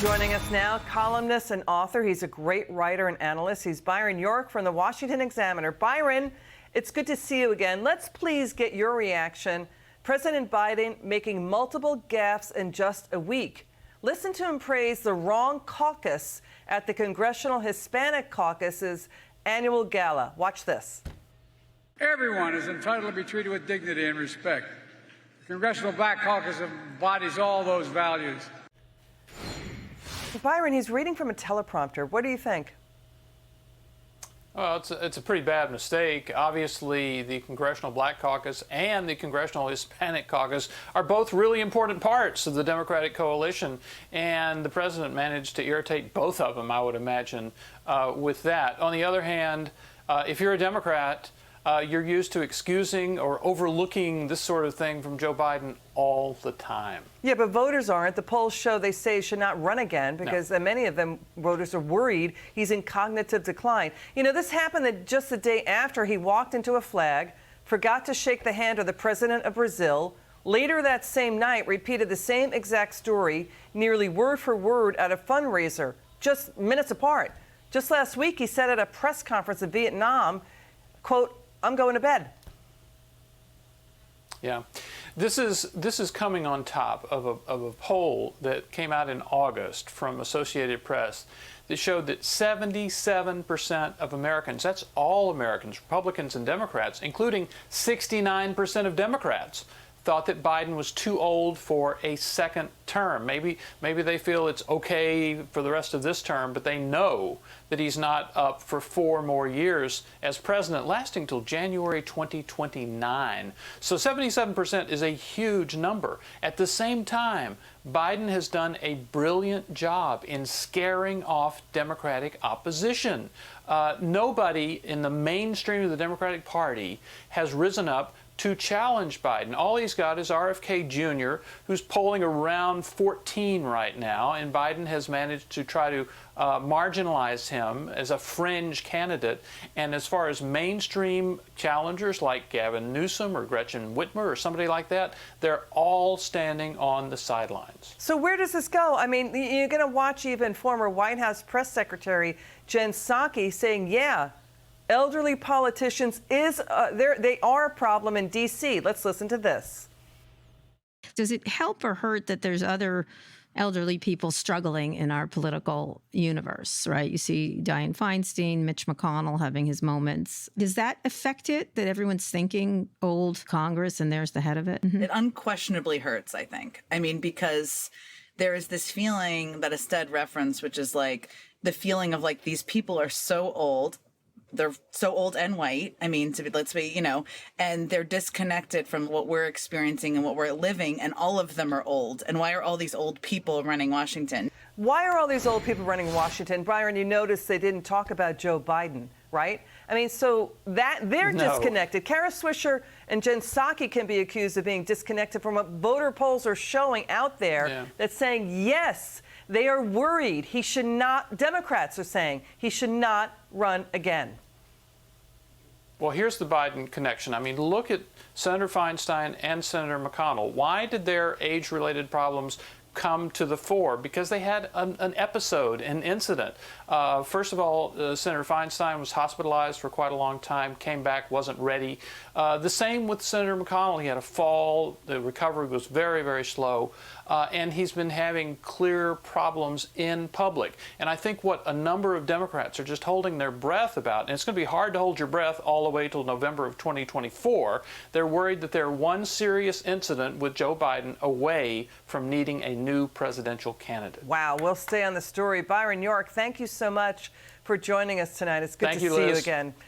Joining us now, columnist and author. He's a great writer and analyst. He's Byron York from the Washington Examiner. Byron, it's good to see you again. Let's please get your reaction. President Biden making multiple gaffes in just a week. Listen to him praise the wrong caucus at the Congressional Hispanic Caucus's annual gala. Watch this. Everyone is entitled to be treated with dignity and respect. The Congressional Black Caucus embodies all those values. Byron, he's reading from a teleprompter. What do you think? Well, it's a pretty bad mistake. Obviously, the Congressional Black Caucus and the Congressional Hispanic Caucus are both really important parts of the Democratic coalition, and the president managed to irritate both of them, I would imagine, with that. On the other hand, if you're a Democrat, you're used to excusing or overlooking this sort of thing from Joe Biden all the time. Yeah, but voters aren't. The polls show they say he should not run again because many of them voters are worried he's in cognitive decline. You know, this happened just the day after he walked into a flag, forgot to shake the hand of the president of Brazil. Later that same night, repeated the same exact story, nearly word for word at a fundraiser, just minutes apart. Just last week, he said at a press conference in Vietnam, quote, "I'm going to bed." Yeah, this is coming on top of a poll that came out in August from Associated Press that showed that 77% of Americans, that's all Americans, Republicans and Democrats, including 69% of Democrats, thought that Biden was too old for a second term. Maybe they feel it's okay for the rest of this term, but they know that he's not up for 4 more years as president, lasting till January 2029. So 77% is a huge number. At the same time, Biden has done a brilliant job in scaring off Democratic opposition. Nobody in the mainstream of the Democratic Party has risen up to challenge Biden. All he's got is RFK Jr., who's polling around 14 right now, and Biden has managed to try to marginalize him as a fringe candidate. And as far as mainstream challengers like Gavin Newsom or Gretchen Whitmer or somebody like that, they're all standing on the sidelines. So where does this go? I mean, you're going to watch even former White House press secretary Jen Psaki saying, yeah, elderly politicians they are a problem in D.C. Let's listen to this. Does it help or hurt that there's other elderly people struggling in our political universe, right? You see Dianne Feinstein, Mitch McConnell having his moments. Does that affect it, that everyone's thinking old Congress and there's the head of it? Mm-hmm. It unquestionably hurts, I think. I mean, because there is this feeling that Ested referenced, which is like the feeling of like these people are so old. They're so old and white. I mean, let's be, and they're disconnected from what we're experiencing and what we're living. And all of them are old. And why are all these old people running Washington? Why are all these old people running Washington? Byron, you notice they didn't talk about Joe Biden, right? I mean, so that they're disconnected. Kara Swisher and Jen Psaki can be accused of being disconnected from what voter polls are showing out there that's saying, yes, they are worried he should not, Democrats are saying he should not run again. Well, here's the Biden connection. I mean, look at Senator Feinstein and Senator McConnell. Why did their age-related problems come to the fore? Because they had an episode, an incident. First of all, Senator Feinstein was hospitalized for quite a long time, came back, wasn't ready. The same with Senator McConnell. He had a fall. The recovery was very, very slow. And he's been having clear problems in public. And I think what a number of Democrats are just holding their breath about, and it's going to be hard to hold your breath all the way till November of 2024, they're worried that they're one serious incident with Joe Biden away from needing a new presidential candidate. Wow, we'll stay on the story. Byron York, thank you so much for joining us tonight. It's good to see you again.